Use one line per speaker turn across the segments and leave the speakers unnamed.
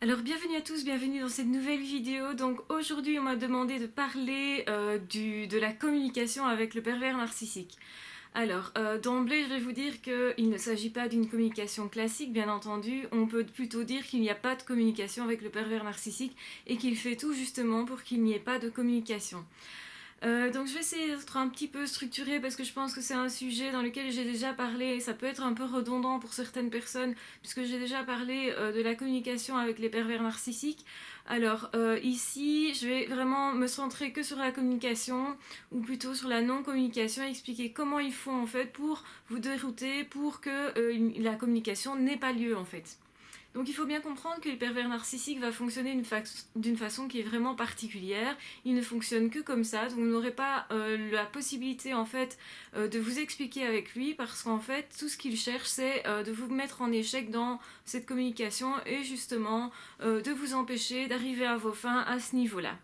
Alors bienvenue à tous, bienvenue dans cette nouvelle vidéo. Donc aujourd'hui on m'a demandé de parler de la communication avec le pervers narcissique. Alors d'emblée je vais vous dire qu'il ne s'agit pas d'une communication classique, bien entendu. On peut plutôt dire qu'il n'y a pas de communication avec le pervers narcissique et qu'il fait tout justement pour qu'il n'y ait pas de communication. Donc je vais essayer d'être un petit peu structurée parce que je pense que c'est un sujet dans lequel j'ai déjà parlé et ça peut être un peu redondant pour certaines personnes puisque j'ai déjà parlé de la communication avec les pervers narcissiques. Alors ici je vais vraiment me centrer que sur la communication ou plutôt sur la non-communication et expliquer comment ils font en fait pour vous dérouter pour que la communication n'ait pas lieu en fait. Donc il faut bien comprendre que le pervers narcissique va fonctionner d'une façon qui est vraiment particulière. Il ne fonctionne que comme ça, donc vous n'aurez pas la possibilité en fait de vous expliquer avec lui parce qu'en fait tout ce qu'il cherche c'est de vous mettre en échec dans cette communication et justement de vous empêcher d'arriver à vos fins à ce niveau-là.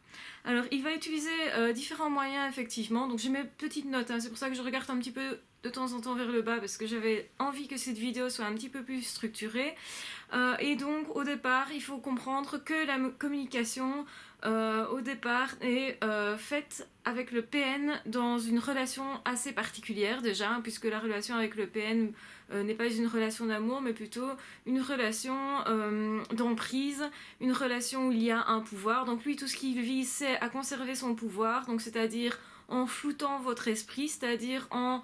Alors il va utiliser différents moyens effectivement, donc j'ai mes petites notes, hein, c'est pour ça que je regarde un petit peu de temps en temps vers le bas parce que j'avais envie que cette vidéo soit un petit peu plus structurée. Et donc au départ, il faut comprendre que la communication au départ est faite avec le PN dans une relation assez particulière déjà, hein, puisque la relation avec le PN n'est pas une relation d'amour, mais plutôt une relation d'emprise, une relation où il y a un pouvoir. Donc lui, tout ce qu'il vise, c'est à conserver son pouvoir, donc c'est-à-dire en floutant votre esprit, c'est-à-dire en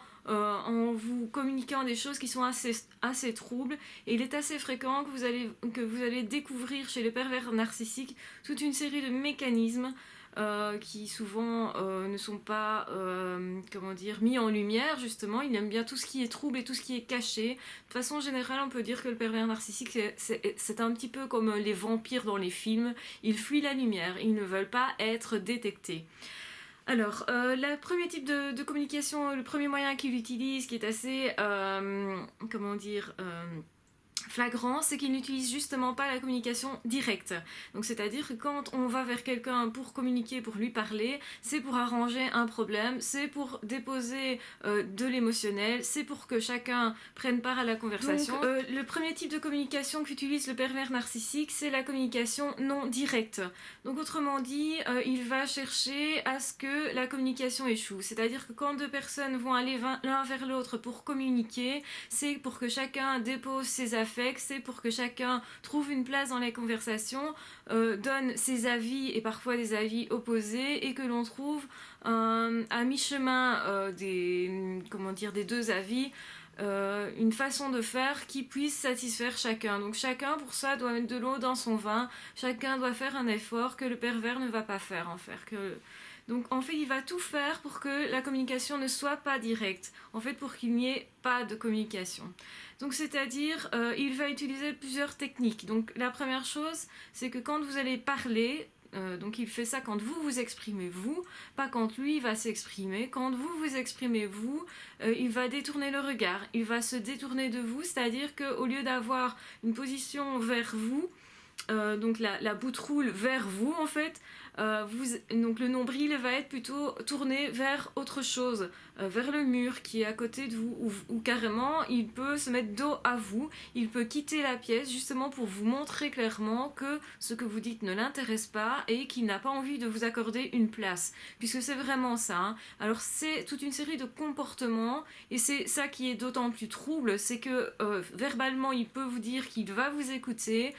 vous communiquant des choses qui sont assez troubles. Et il est assez fréquent que vous allez découvrir chez les pervers narcissiques toute une série de mécanismes qui souvent ne sont pas comment dire, mis en lumière justement. Il aime bien tout ce qui est trouble et tout ce qui est caché. De façon générale, on peut dire que le pervers narcissique c'est un petit peu comme les vampires dans les films. Ils fuient la lumière, ils ne veulent pas être détectés. Alors, le premier type de communication, le premier moyen qu'il utilise, qui est assez, comment dire, flagrant, c'est qu'il n'utilise justement pas la communication directe. Donc c'est-à-dire que quand on va vers quelqu'un pour communiquer, pour lui parler, c'est pour arranger un problème, c'est pour déposer de l'émotionnel, c'est pour que chacun prenne part à la conversation. Donc le premier type de communication qu'utilise le pervers narcissique, c'est la communication non directe. Donc autrement dit, il va chercher à ce que la communication échoue. C'est-à-dire que quand deux personnes vont aller l'un vers l'autre pour communiquer, c'est pour que chacun dépose ses affects, c'est pour que chacun trouve une place dans les conversations, donne ses avis et parfois des avis opposés et que l'on trouve à mi-chemin des deux avis une façon de faire qui puisse satisfaire chacun. Donc chacun pour ça doit mettre de l'eau dans son vin, chacun doit faire un effort que le pervers ne va pas faire en fait. Donc en fait il va tout faire pour que la communication ne soit pas directe, en fait pour qu'il n'y ait pas de communication. Donc c'est-à-dire il va utiliser plusieurs techniques. Donc la première chose c'est que quand vous allez parler, donc il fait ça quand vous vous exprimez vous, pas quand lui va s'exprimer. Quand vous vous exprimez vous, il va détourner le regard, il va se détourner de vous, c'est-à-dire qu'au lieu d'avoir une position vers vous, donc la boutroulle vers vous en fait, donc le nombril va être plutôt tourné vers autre chose, vers le mur qui est à côté de vous, ou carrément il peut se mettre dos à vous, il peut quitter la pièce justement pour vous montrer clairement que ce que vous dites ne l'intéresse pas et qu'il n'a pas envie de vous accorder une place, puisque c'est vraiment ça, hein. Alors c'est toute une série de comportements et c'est ça qui est d'autant plus trouble, c'est que verbalement il peut vous dire qu'il va vous écouter,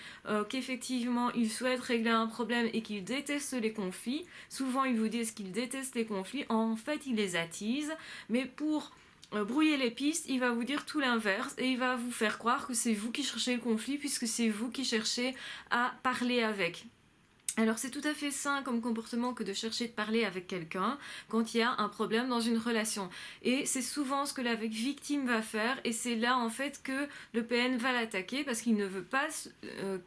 qu'effectivement il souhaite régler un problème et qu'il déteste les conflits. Souvent ils vous disent qu'ils détestent les conflits, en fait ils les attisent, mais pour brouiller les pistes, il va vous dire tout l'inverse et il va vous faire croire que c'est vous qui cherchez le conflit puisque c'est vous qui cherchez à parler avec. Alors c'est tout à fait sain comme comportement que de chercher de parler avec quelqu'un quand il y a un problème dans une relation. Et c'est souvent ce que la victime va faire et c'est là en fait que le PN va l'attaquer parce qu'il ne veut pas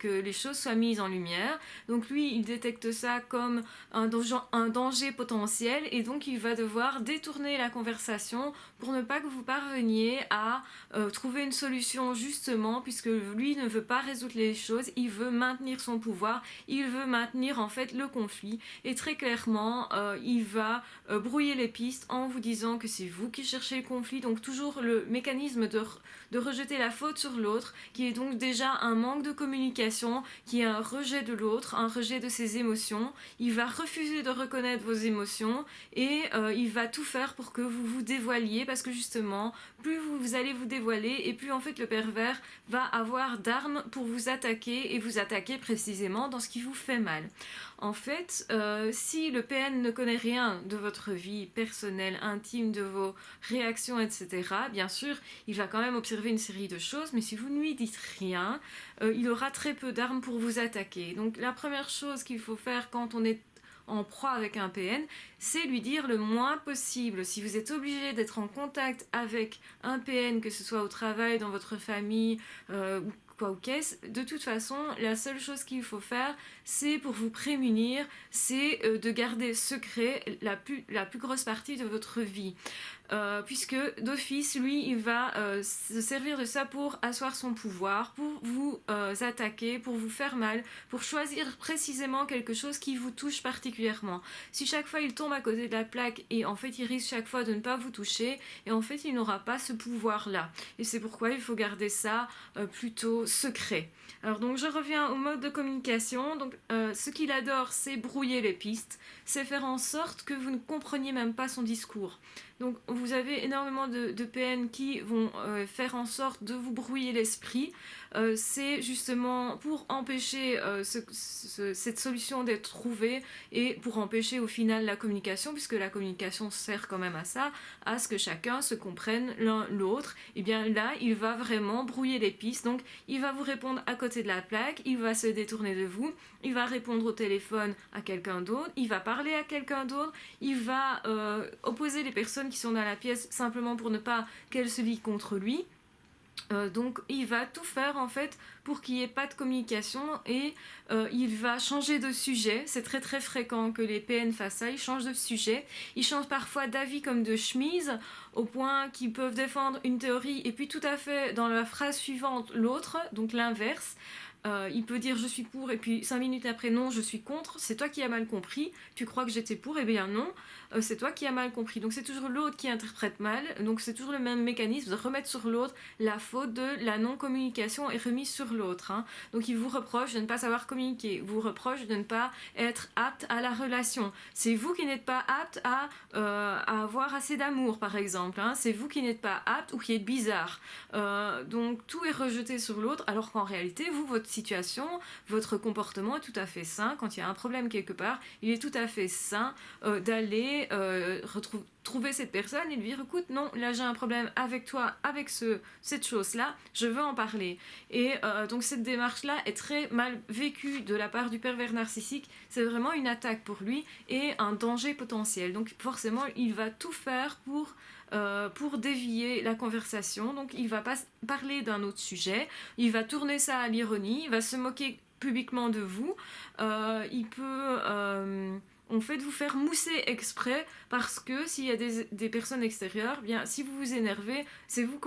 que les choses soient mises en lumière. Donc lui il détecte ça comme un danger potentiel et donc il va devoir détourner la conversation pour ne pas que vous parveniez à trouver une solution justement puisque lui ne veut pas résoudre les choses, il veut maintenir son pouvoir, il veut maintenir maintenir en fait le conflit. Et très clairement, il va brouiller les pistes en vous disant que c'est vous qui cherchez le conflit. Donc toujours le mécanisme de rejeter la faute sur l'autre, qui est donc déjà un manque de communication, qui est un rejet de l'autre, un rejet de ses émotions. Il va refuser de reconnaître vos émotions et il va tout faire pour que vous vous dévoiliez, parce que justement, plus vous allez vous dévoiler et plus en fait le pervers va avoir d'armes pour vous attaquer et vous attaquer précisément dans ce qui vous fait mal. En fait, si le PN ne connaît rien de votre vie personnelle, intime, de vos réactions, etc., bien sûr, il va quand même observer une série de choses, mais si vous ne lui dites rien, il aura très peu d'armes pour vous attaquer. Donc la première chose qu'il faut faire quand on est en proie avec un PN, c'est lui dire le moins possible. Si vous êtes obligé d'être en contact avec un PN, que ce soit au travail, dans votre famille, ou quoi ou qu'est-ce, de toute façon, la seule chose qu'il faut faire, c'est pour vous prémunir, c'est de garder secret la plus grosse partie de votre vie. Puisque d'office, lui, il va se servir de ça pour asseoir son pouvoir, pour vous attaquer, pour vous faire mal, pour choisir précisément quelque chose qui vous touche particulièrement. Si chaque fois il tombe à côté de la plaque et en fait il risque chaque fois de ne pas vous toucher, et en fait il n'aura pas ce pouvoir-là. Et c'est pourquoi il faut garder ça plutôt secret. Alors donc je reviens au mode de communication. Donc ce qu'il adore, c'est brouiller les pistes, c'est faire en sorte que vous ne compreniez même pas son discours. Donc vous avez énormément de PN qui vont faire en sorte de vous brouiller l'esprit. C'est justement pour empêcher cette solution d'être trouvée et pour empêcher au final la communication, puisque la communication sert quand même à ça, à ce que chacun se comprenne l'un l'autre. Et bien là, il va vraiment brouiller les pistes. Donc il va vous répondre à côté de la plaque, il va se détourner de vous, il va répondre au téléphone à quelqu'un d'autre, il va parler à quelqu'un d'autre, il va opposer les personnes qui sont dans la pièce simplement pour ne pas qu'elles se lient contre lui. Donc il va tout faire en fait pour qu'il n'y ait pas de communication et il va changer de sujet. C'est très très fréquent que les PN fassent ça, ils changent de sujet, ils changent parfois d'avis comme de chemise, au point qu'ils peuvent défendre une théorie et puis tout à fait dans la phrase suivante l'autre, donc l'inverse. Il peut dire je suis pour et puis 5 minutes après non je suis contre, c'est toi qui as mal compris, tu crois que j'étais pour, et bien non, c'est toi qui as mal compris. Donc c'est toujours l'autre qui interprète mal, donc c'est toujours le même mécanisme de remettre sur l'autre la faute de la non-communication est remise sur l'autre. Donc il vous reproche de ne pas savoir communiquer, vous reproche de ne pas être apte à la relation, c'est vous qui n'êtes pas apte à avoir assez d'amour par exemple, c'est vous qui n'êtes pas apte ou qui êtes bizarre. Donc tout est rejeté sur l'autre, alors qu'en réalité vous, votre situation, votre comportement est tout à fait sain. Quand il y a un problème quelque part, il est tout à fait sain d'aller trouver cette personne et lui dire écoute non, là j'ai un problème avec toi, avec cette chose là, je veux en parler. Et donc cette démarche là est très mal vécue de la part du pervers narcissique. C'est vraiment une attaque pour lui et un danger potentiel. Donc forcément il va tout faire pour dévier la conversation. Donc il va pas parler d'un autre sujet, il va tourner ça à l'ironie, il va se moquer publiquement de vous, il peut en fait vous faire mousser exprès, parce que s'il y a des personnes extérieures, bien si vous vous énervez, c'est vous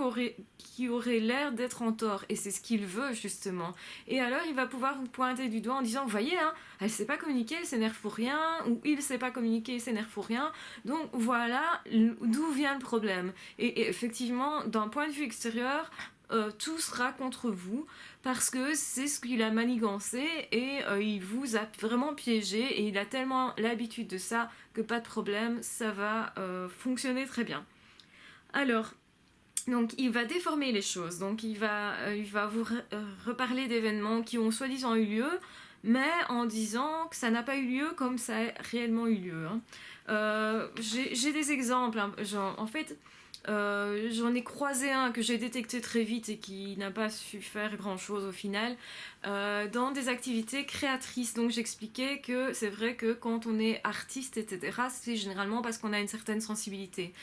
qui aurez l'air d'être en tort, et c'est ce qu'il veut justement. Et alors il va pouvoir vous pointer du doigt en disant vous voyez, elle sait pas communiquer, elle s'énerve pour rien, ou il sait pas communiquer, il s'énerve pour rien. Donc voilà d'où vient le problème. Et effectivement, d'un point de vue extérieur, tout sera contre vous, parce que c'est ce qu'il a manigancé et il vous a vraiment piégé, et il a tellement l'habitude de ça que pas de problème, ça va fonctionner très bien. Alors, donc il va déformer les choses, donc il va vous reparler d'événements qui ont soi-disant eu lieu, mais en disant que ça n'a pas eu lieu comme ça a réellement eu lieu. J'ai des exemples, en fait. J'en ai croisé un que j'ai détecté très vite et qui n'a pas su faire grand chose au final, dans des activités créatrices. Donc j'expliquais que c'est vrai que quand on est artiste, etc., c'est généralement parce qu'on a une certaine sensibilité.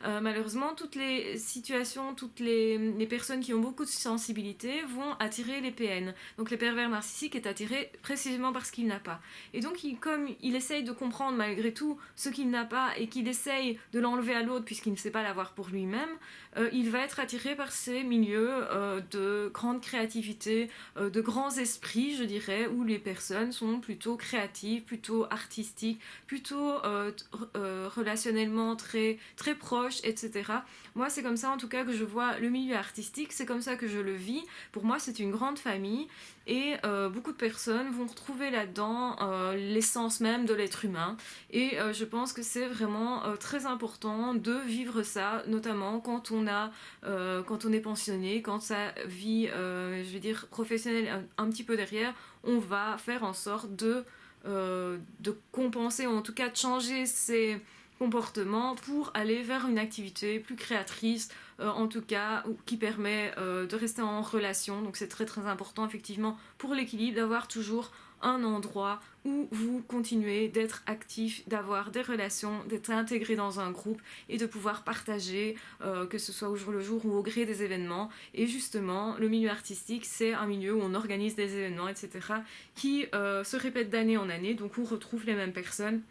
Malheureusement, toutes les situations, toutes les personnes qui ont beaucoup de sensibilité vont attirer les PN. Donc les pervers narcissiques est attiré précisément parce qu'il n'a pas. Et donc comme il essaye de comprendre malgré tout ce qu'il n'a pas et qu'il essaye de l'enlever à l'autre puisqu'il ne sait pas l'avoir pour lui-même, il va être attiré par ces milieux de grande créativité, de grande grands esprits, je dirais, où les personnes sont plutôt créatives, plutôt artistiques, plutôt relationnellement très, très proches, etc. Moi, c'est comme ça en tout cas que je vois le milieu artistique, c'est comme ça que je le vis. Pour moi, c'est une grande famille et beaucoup de personnes vont retrouver là-dedans l'essence même de l'être humain. Et je pense que c'est vraiment très important de vivre ça, notamment quand on est pensionné, quand sa vie, je vais dire, professionnelle un petit peu derrière, on va faire en sorte de compenser, ou en tout cas de changer ses comportements pour aller vers une activité plus créatrice, en tout cas, qui permet de rester en relation. Donc c'est très très important effectivement pour l'équilibre d'avoir toujours un endroit où vous continuez d'être actif, d'avoir des relations, d'être intégré dans un groupe et de pouvoir partager, que ce soit au jour le jour ou au gré des événements. Et justement, le milieu artistique, c'est un milieu où on organise des événements, etc., qui se répètent d'année en année, donc on retrouve les mêmes personnes.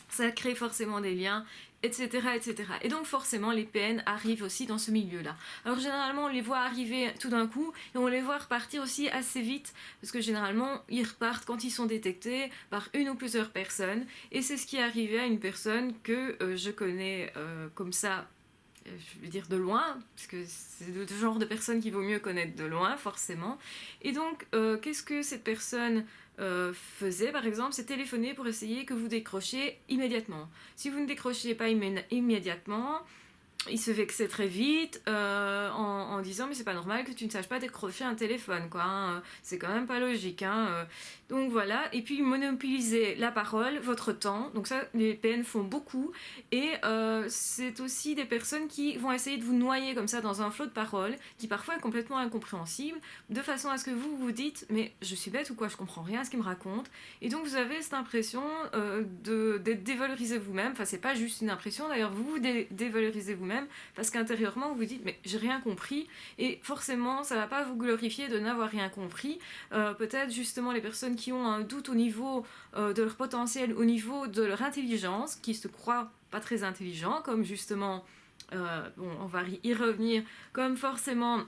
Ça crée forcément des liens, etc., etc. Et donc forcément, les PN arrivent aussi dans ce milieu-là. Alors généralement, on les voit arriver tout d'un coup et on les voit repartir aussi assez vite parce que généralement, ils repartent quand ils sont détectés par une ou plusieurs personnes. Et c'est ce qui est arrivé à une personne que je connais comme ça, je veux dire de loin, parce que c'est le genre de personne qu'il vaut mieux connaître de loin, forcément. Et donc, qu'est-ce que cette personne faisait, par exemple, c'est téléphoner pour essayer que vous décrochiez immédiatement. Si vous ne décrochiez pas immédiatement, il se vexait très vite en disant mais c'est pas normal que tu ne saches pas décrocher un téléphone quoi, hein, c'est quand même pas logique hein. Donc voilà, et puis monopoliser la parole, votre temps, donc ça les PN font beaucoup et c'est aussi des personnes qui vont essayer de vous noyer comme ça dans un flot de paroles qui parfois est complètement incompréhensible de façon à ce que vous vous dites mais je suis bête ou quoi, je comprends rien à ce qu'il me raconte et donc vous avez cette impression d'être dévalorisé vous-même, enfin c'est pas juste une impression d'ailleurs, vous vous dévalorisez vous-même parce qu'intérieurement vous vous dites mais j'ai rien compris et forcément ça va pas vous glorifier de n'avoir rien compris. Peut-être justement les personnes qui ont un doute au niveau de leur potentiel, au niveau de leur intelligence, qui se croient pas très intelligents comme justement bon on va y revenir, comme forcément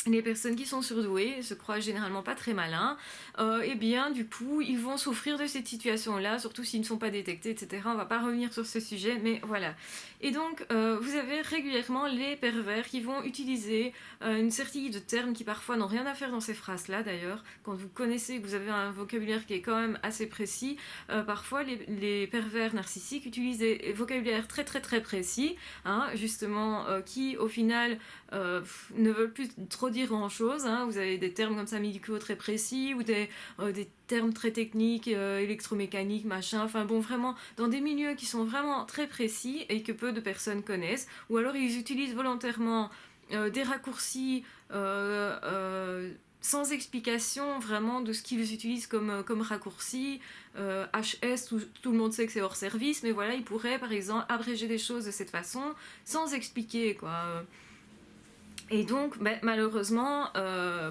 les personnes qui sont surdouées se croient généralement pas très malins, et bien du coup ils vont souffrir de cette situation là, surtout s'ils ne sont pas détectés, etc. On va pas revenir sur ce sujet, mais voilà. Et donc vous avez régulièrement les pervers qui vont utiliser une série de termes qui parfois n'ont rien à faire dans ces phrases là d'ailleurs. Quand vous connaissez, que vous avez un vocabulaire qui est quand même assez précis, parfois les pervers narcissiques utilisent des vocabulaires très très très précis, hein, justement qui au final ne veulent plus trop dire grand chose, hein. Vous avez des termes comme ça médicaux très précis ou des termes très techniques, électromécaniques, machin, enfin bon, vraiment dans des milieux qui sont vraiment très précis et que peu de personnes connaissent, ou alors ils utilisent volontairement des raccourcis sans explication vraiment de ce qu'ils utilisent comme raccourci. HS, tout le monde sait que c'est hors service, mais voilà, ils pourraient par exemple abréger des choses de cette façon sans expliquer quoi. Et donc, malheureusement,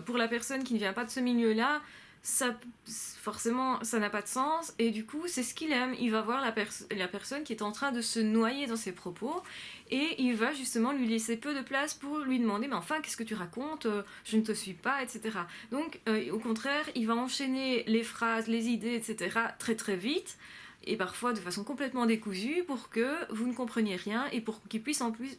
pour la personne qui ne vient pas de ce milieu-là, ça, forcément, ça n'a pas de sens. Et du coup, c'est ce qu'il aime. Il va voir la personne qui est en train de se noyer dans ses propos. Et il va justement lui laisser peu de place pour lui demander « Mais enfin, qu'est-ce que tu racontes ? Je ne te suis pas, etc. » Donc, au contraire, il va enchaîner les phrases, les idées, etc. très très vite. Et parfois de façon complètement décousue pour que vous ne compreniez rien et pour qu'il puisse en plus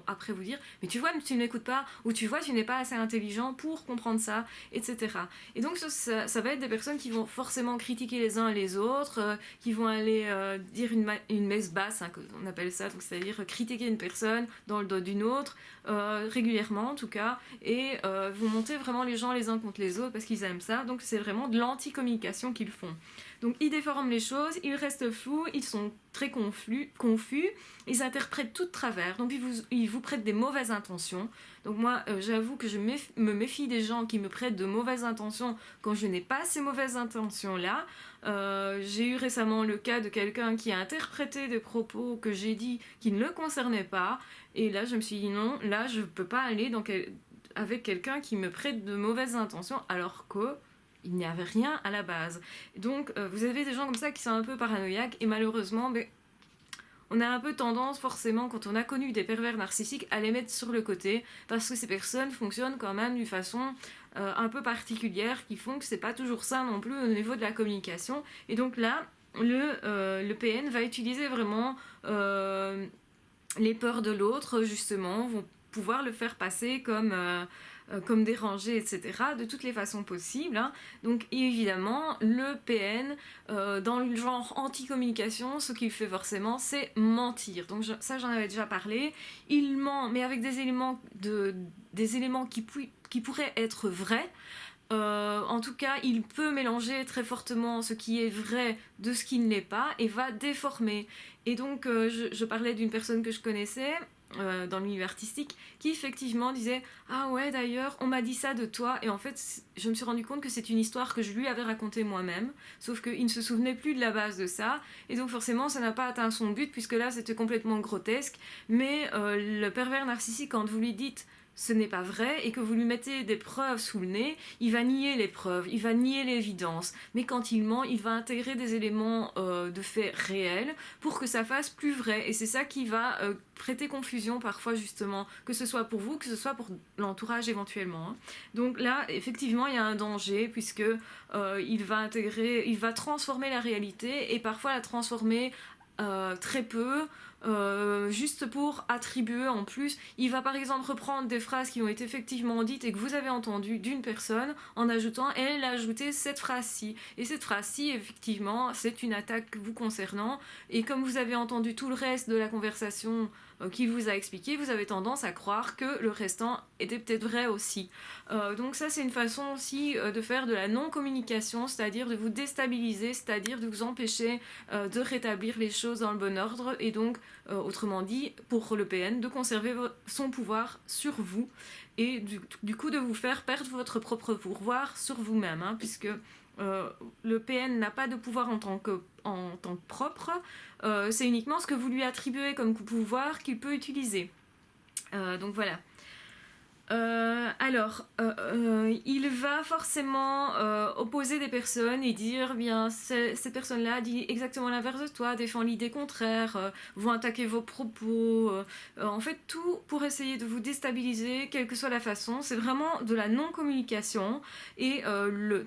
après vous dire mais tu vois tu ne m'écoutes pas ou tu vois tu n'es pas assez intelligent pour comprendre ça, etc. Et donc ça va être des personnes qui vont forcément critiquer les uns les autres, qui vont aller dire une messe basse, hein, on appelle ça, donc c'est-à-dire critiquer une personne dans le dos d'une autre, régulièrement en tout cas, et vont monter vraiment les gens les uns contre les autres parce qu'ils aiment ça. Donc c'est vraiment de l'anti-communication qu'ils font. Donc ils déforment les choses, ils restent flous, ils sont très confus, ils interprètent tout de travers, donc ils vous prêtent des mauvaises intentions. Donc moi j'avoue que je me méfie des gens qui me prêtent de mauvaises intentions quand je n'ai pas ces mauvaises intentions là. J'ai eu récemment le cas de quelqu'un qui a interprété des propos que j'ai dit qui ne le concernaient pas, et là je me suis dit non, là je peux pas aller avec quelqu'un qui me prête de mauvaises intentions alors que il n'y avait rien à la base. Donc vous avez des gens comme ça qui sont un peu paranoïaques et malheureusement on a un peu tendance forcément quand on a connu des pervers narcissiques à les mettre sur le côté parce que ces personnes fonctionnent quand même d'une façon un peu particulières qui font que c'est pas toujours ça non plus au niveau de la communication. Et donc là, le PN va utiliser vraiment les peurs de l'autre, justement, vont pouvoir le faire passer comme dérangé, etc., de toutes les façons possibles, hein. Donc évidemment, le PN, dans le genre anti-communication, ce qu'il fait forcément, c'est mentir. Donc ça, j'en avais déjà parlé. Il ment, mais avec des éléments qui pourraient être vrais. En tout cas, il peut mélanger très fortement ce qui est vrai de ce qui ne l'est pas et va déformer. Et donc, je parlais d'une personne que je connaissais dans le milieu artistique qui effectivement disait ah ouais, d'ailleurs on m'a dit ça de toi, et en fait je me suis rendu compte que c'est une histoire que je lui avais racontée moi-même, sauf qu'il ne se souvenait plus de la base de ça, et donc forcément ça n'a pas atteint son but puisque là c'était complètement grotesque. Mais le pervers narcissique, quand vous lui dites ce n'est pas vrai et que vous lui mettez des preuves sous le nez, il va nier les preuves, il va nier l'évidence. Mais quand il ment, il va intégrer des éléments de faits réels pour que ça fasse plus vrai. Et c'est ça qui va prêter confusion parfois, justement, que ce soit pour vous, que ce soit pour l'entourage éventuellement, hein. Donc là, effectivement, il y a un danger puisque il va transformer la réalité et parfois la transformer très peu, juste pour attribuer en plus. Il va par exemple reprendre des phrases qui ont été effectivement dites et que vous avez entendues d'une personne en ajoutant elle a ajouté cette phrase-ci. Et cette phrase-ci, effectivement, c'est une attaque vous concernant. Et comme vous avez entendu tout le reste de la conversation qu'il vous a expliqué, vous avez tendance à croire que le restant était peut-être vrai aussi. Donc ça, c'est une façon aussi de faire de la non-communication, c'est-à-dire de vous déstabiliser, c'est-à-dire de vous empêcher de rétablir les choses dans le bon ordre, et donc, autrement dit, pour le PN, de conserver son pouvoir sur vous, et du coup de vous faire perdre votre propre pouvoir sur vous-même, hein, puisque le PN n'a pas de pouvoir en tant que propre, c'est uniquement ce que vous lui attribuez comme pouvoir qu'il peut utiliser. Donc voilà. Il va forcément opposer des personnes et dire bien cette personne-là dit exactement l'inverse de toi, défend l'idée contraire, vont attaquer vos propos, en fait tout pour essayer de vous déstabiliser, quelle que soit la façon. C'est vraiment de la non-communication et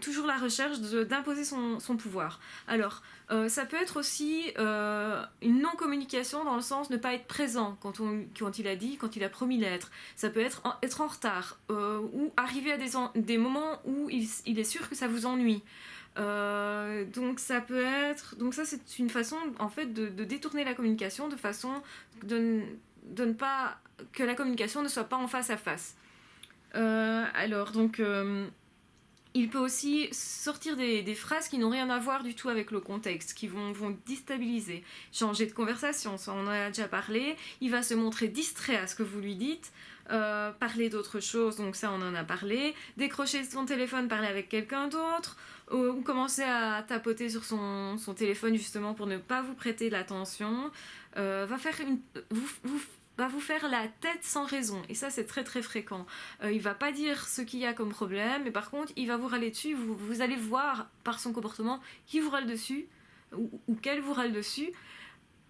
toujours la recherche d'imposer son pouvoir. Alors, ça peut être aussi une non-communication dans le sens de ne pas être présent quand il a promis l'être. Ça peut être être en retard ou arriver à des moments où il est sûr que ça vous ennuie. Donc ça c'est une façon en fait de détourner la communication de façon de ne pas que la communication ne soit pas en face à face. Il peut aussi sortir des phrases qui n'ont rien à voir du tout avec le contexte, qui vont déstabiliser. Changer de conversation, ça on en a déjà parlé. Il va se montrer distrait à ce que vous lui dites. Parler d'autre chose, donc ça on en a parlé. Décrocher son téléphone, parler avec quelqu'un d'autre. Ou commencer à tapoter sur son téléphone justement pour ne pas vous prêter l'attention. Va vous faire la tête sans raison, et ça c'est très très fréquent. Il va pas dire ce qu'il y a comme problème, mais par contre il va vous râler dessus. Vous allez voir par son comportement qui vous râle dessus ou qu'elle vous râle dessus.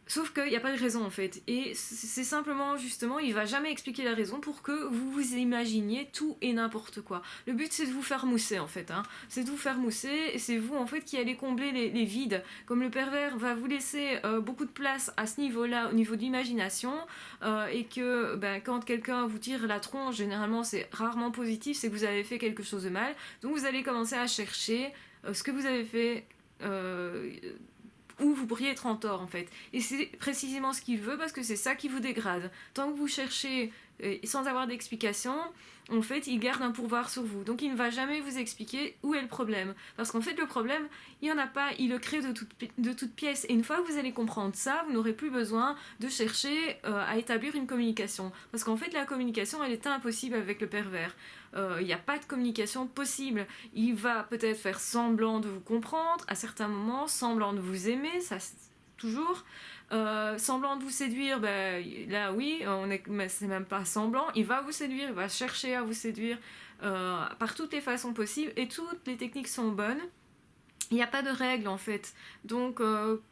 Sauf qu'il n'y a pas de raison en fait, et c'est simplement justement, il va jamais expliquer la raison pour que vous vous imaginiez tout et n'importe quoi. Le but c'est de vous faire mousser en fait, hein. C'est de vous faire mousser, et c'est vous en fait qui allez combler les vides. Comme le pervers va vous laisser beaucoup de place à ce niveau-là, au niveau de l'imagination, et que quand quelqu'un vous tire la tronche, généralement c'est rarement positif, c'est que vous avez fait quelque chose de mal, donc vous allez commencer à chercher ce que vous avez fait. Où vous pourriez être en tort en fait. Et c'est précisément ce qu'il veut, parce que c'est ça qui vous dégrade. Tant que vous cherchez sans avoir d'explication, en fait, il garde un pouvoir sur vous. Donc il ne va jamais vous expliquer où est le problème. Parce qu'en fait, le problème, il n'y en a pas, il le crée de toute pièce. Et une fois que vous allez comprendre ça, vous n'aurez plus besoin de chercher à établir une communication. Parce qu'en fait, la communication, elle est impossible avec le pervers. Il n'y a pas de communication possible. Il va peut-être faire semblant de vous comprendre à certains moments, semblant de vous aimer, ça toujours. Semblant de vous séduire, là oui, mais c'est même pas semblant, il va vous séduire, il va chercher à vous séduire par toutes les façons possibles, et toutes les techniques sont bonnes. il n'y a pas de règle en fait. Donc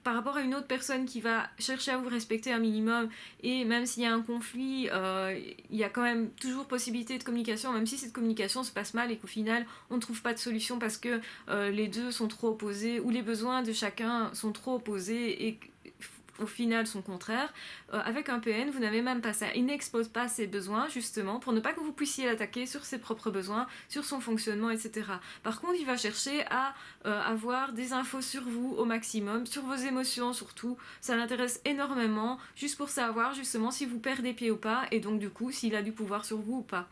par rapport à une autre personne qui va chercher à vous respecter un minimum, et même s'il y a un conflit, il y a quand même toujours possibilité de communication, même si cette communication se passe mal et qu'au final on ne trouve pas de solution parce que les deux sont trop opposés, ou les besoins de chacun sont trop opposés et au final sont contraires. Avec un PN, vous n'avez même pas ça. Il n'expose pas ses besoins, justement, pour ne pas que vous puissiez l'attaquer sur ses propres besoins, sur son fonctionnement, etc. Par contre, il va chercher à avoir des infos sur vous au maximum, sur vos émotions surtout. Ça l'intéresse énormément, juste pour savoir, justement, si vous perdez pied ou pas, et donc, du coup, s'il a du pouvoir sur vous ou pas.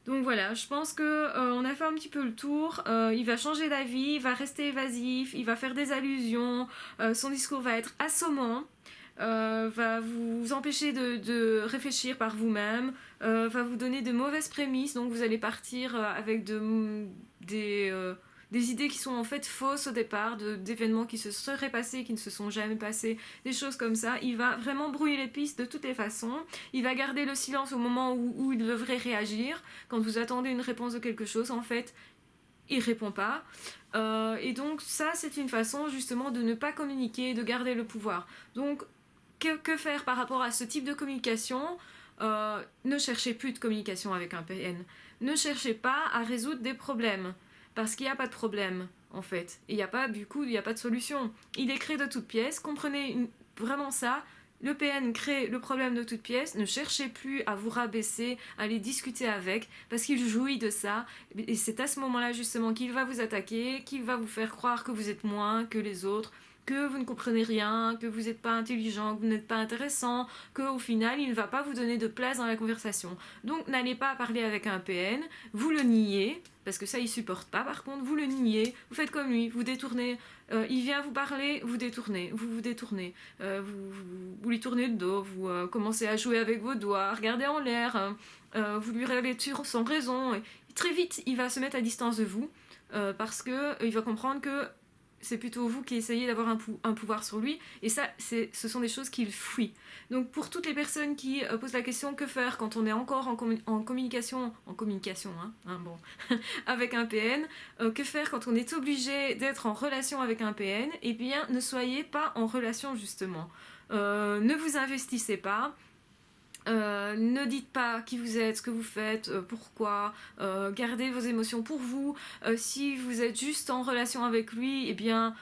Donc voilà, je pense que on a fait un petit peu le tour. Il va changer d'avis, il va rester évasif, il va faire des allusions, son discours va être assommant, va vous empêcher de réfléchir par vous-même, va vous donner de mauvaises prémices, donc vous allez partir avec des idées qui sont en fait fausses au départ, d'événements qui se seraient passés, qui ne se sont jamais passés, des choses comme ça. Il va vraiment brouiller les pistes de toutes les façons. Il va garder le silence au moment où il devrait réagir. Quand vous attendez une réponse de quelque chose, en fait, il répond pas. Et donc ça, c'est une façon justement de ne pas communiquer, de garder le pouvoir. Donc, que faire par rapport à ce type de communication? Ne cherchez plus de communication avec un PN. Ne cherchez pas à résoudre des problèmes. Parce qu'il n'y a pas de problème, en fait. Et il n'y a pas, du coup, il n'y a pas de solution. Il est créé de toutes pièces. Comprenez vraiment ça. Le PN crée le problème de toutes pièces. Ne cherchez plus à vous rabaisser, à aller discuter avec, parce qu'il jouit de ça. Et c'est à ce moment-là, justement, qu'il va vous attaquer, qu'il va vous faire croire que vous êtes moins que les autres, que vous ne comprenez rien, que vous n'êtes pas intelligent, que vous n'êtes pas intéressant, qu'au final, il ne va pas vous donner de place dans la conversation. Donc, n'allez pas parler avec un PN, vous le niez, parce que ça, il supporte pas, par contre, vous le niez, vous faites comme lui, vous détournez, il vient vous parler, vous détournez, vous détournez, vous lui tournez le dos, vous commencez à jouer avec vos doigts, regardez en l'air, vous lui révélez sans raison, et très vite, il va se mettre à distance de vous, parce que il va comprendre que c'est plutôt vous qui essayez d'avoir un pouvoir sur lui, et ça, ce sont des choses qu'il fuit. Donc pour toutes les personnes qui posent la question que faire quand on est encore en communication, bon, avec un PN, que faire quand on est obligé d'être en relation avec un PN? Eh bien, ne soyez pas en relation justement. Ne vous investissez pas. Ne dites pas qui vous êtes, ce que vous faites, pourquoi, gardez vos émotions pour vous. Si vous êtes juste en relation avec lui, eh bien,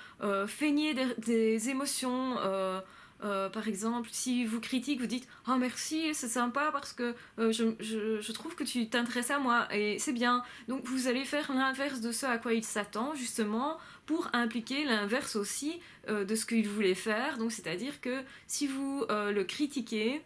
feignez des émotions. Par exemple, si vous critique, vous dites « Oh merci, c'est sympa parce que je trouve que tu t'intéresses à moi et c'est bien. » Donc vous allez faire l'inverse de ce à quoi il s'attend justement pour impliquer l'inverse aussi de ce qu'il voulait faire. Donc c'est-à-dire que si vous le critiquez,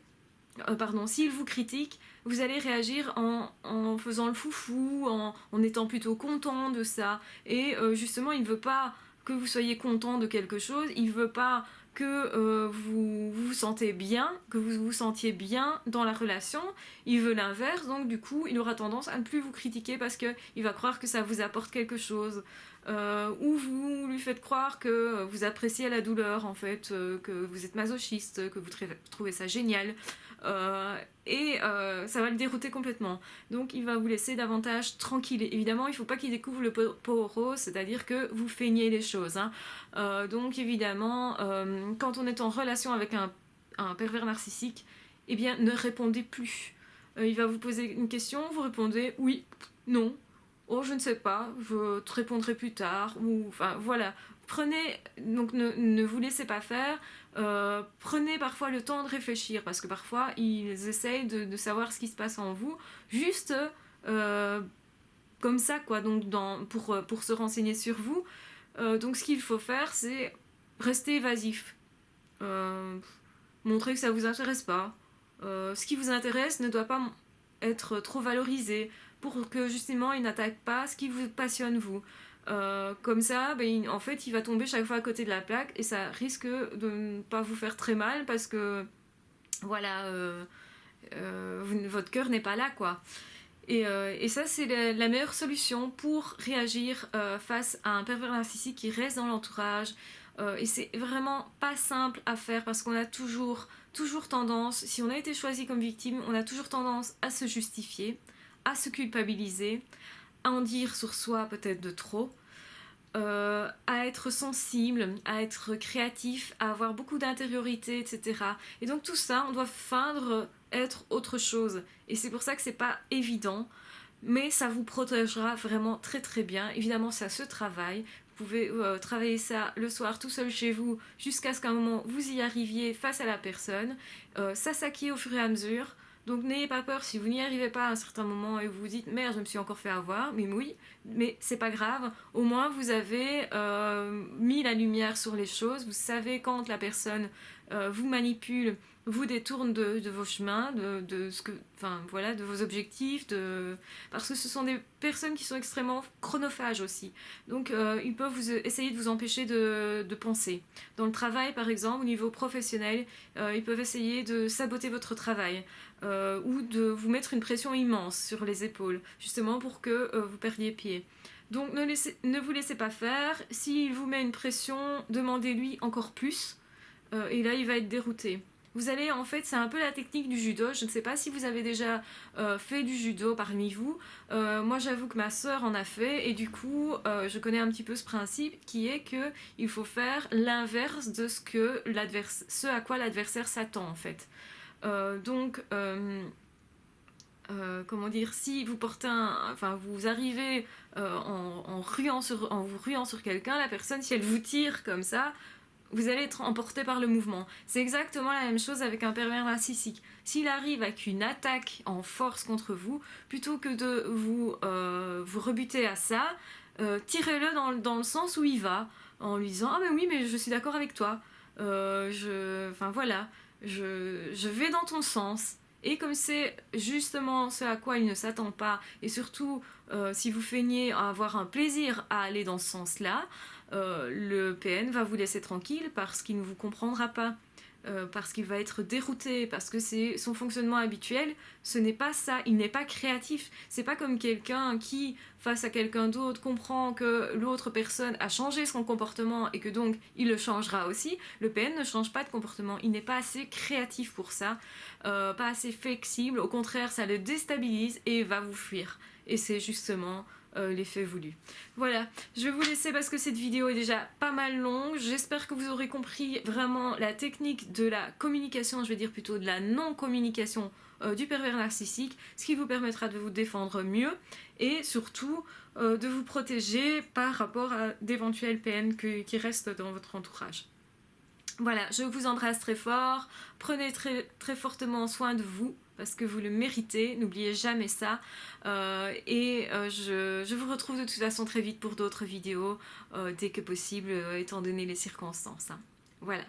s'il vous critique, vous allez réagir en faisant le foufou, en étant plutôt content de ça. Et justement, il ne veut pas que vous soyez content de quelque chose, il ne veut pas que vous vous sentez bien, que vous vous sentiez bien dans la relation, il veut l'inverse, donc du coup, il aura tendance à ne plus vous critiquer parce qu'il va croire que ça vous apporte quelque chose. Ou vous lui faites croire que vous appréciez la douleur, en fait, que vous êtes masochiste, que vous trouvez ça génial. Ça va le dérouter complètement. Donc il va vous laisser davantage tranquille. Évidemment, il ne faut pas qu'il découvre le pot rose, c'est-à-dire que vous feignez les choses. Hein. Donc évidemment, quand on est en relation avec un pervers narcissique, eh bien ne répondez plus. Il va vous poser une question, vous répondez oui, non, oh je ne sais pas, je te répondrai plus tard, ou enfin voilà. Donc ne vous laissez pas faire. Prenez parfois le temps de réfléchir parce que parfois ils essayent de savoir ce qui se passe en vous juste comme ça quoi, donc pour se renseigner sur vous. Donc ce qu'il faut faire, c'est rester évasif, euh, montrer que ça vous intéresse pas. Ce qui vous intéresse ne doit pas être trop valorisé pour que justement il n'attaque pas ce qui vous passionne vous. Comme ça, en fait, il va tomber chaque fois à côté de la plaque et ça risque de ne pas vous faire très mal parce que voilà, votre cœur n'est pas là quoi. Et ça, c'est la meilleure solution pour réagir face à un pervers narcissique qui reste dans l'entourage. Et c'est vraiment pas simple à faire parce qu'on a toujours tendance, si on a été choisi comme victime, on a toujours tendance à se justifier, à se culpabiliser, à en dire sur soi peut-être de trop. à être sensible, à être créatif, à avoir beaucoup d'intériorité, etc. Et donc tout ça, on doit feindre être autre chose. Et c'est pour ça que c'est pas évident, mais ça vous protégera vraiment très très bien. Évidemment, ça se travaille. Vous pouvez travailler ça le soir tout seul chez vous jusqu'à ce qu'à un moment vous y arriviez face à la personne. Ça s'acquiert au fur et à mesure. Donc n'ayez pas peur si vous n'y arrivez pas à un certain moment et vous vous dites merde, je me suis encore fait avoir, mais oui, mais c'est pas grave. Au moins vous avez mis la lumière sur les choses, vous savez quand la personne vous manipule, vous détourne de vos chemins, de ce que, enfin voilà, de vos objectifs, parce que ce sont des personnes qui sont extrêmement chronophages aussi. Donc ils peuvent essayer de vous empêcher de penser. Dans le travail par exemple, au niveau professionnel, ils peuvent essayer de saboter votre travail. Ou de vous mettre une pression immense sur les épaules, justement pour que vous perdiez pied. Donc ne vous laissez pas faire. S'il vous met une pression, demandez-lui encore plus, et là il va être dérouté. Vous allez, en fait, c'est un peu la technique du judo. Je ne sais pas si vous avez déjà fait du judo parmi vous. Moi, j'avoue que ma sœur en a fait, et du coup, je connais un petit peu ce principe qui est que il faut faire l'inverse de ce à quoi l'adversaire s'attend, en fait. Donc, comment dire, si vous portez enfin, vous arrivez en vous ruant sur quelqu'un, la personne, si elle vous tire comme ça, vous allez être emporté par le mouvement. C'est exactement la même chose avec un pervers narcissique. S'il arrive avec une attaque en force contre vous, plutôt que de vous rebuter à ça, tirez-le dans le sens où il va, en lui disant « Ah mais oui, mais je suis d'accord avec toi. Enfin voilà, je vais dans ton sens. » Et comme c'est justement ce à quoi il ne s'attend pas, et surtout si vous feignez à avoir un plaisir à aller dans ce sens-là, le PN va vous laisser tranquille parce qu'il ne vous comprendra pas, parce qu'il va être dérouté, parce que c'est son fonctionnement habituel, ce n'est pas ça, il n'est pas créatif. C'est pas comme quelqu'un qui, face à quelqu'un d'autre, comprend que l'autre personne a changé son comportement et que donc il le changera aussi. Le PN ne change pas de comportement, il n'est pas assez créatif pour ça, pas assez flexible, au contraire ça le déstabilise et va vous fuir. Et c'est justement l'effet voulu. Voilà, je vais vous laisser parce que cette vidéo est déjà pas mal longue. J'espère que vous aurez compris vraiment la technique de la communication, je vais dire plutôt de la non-communication du pervers narcissique, ce qui vous permettra de vous défendre mieux et surtout de vous protéger par rapport à d'éventuels PN qui restent dans votre entourage. Voilà, je vous embrasse très fort, prenez très, très fortement soin de vous, parce que vous le méritez, n'oubliez jamais ça. Je vous retrouve de toute façon très vite pour d'autres vidéos, dès que possible, étant donné les circonstances, hein. Voilà.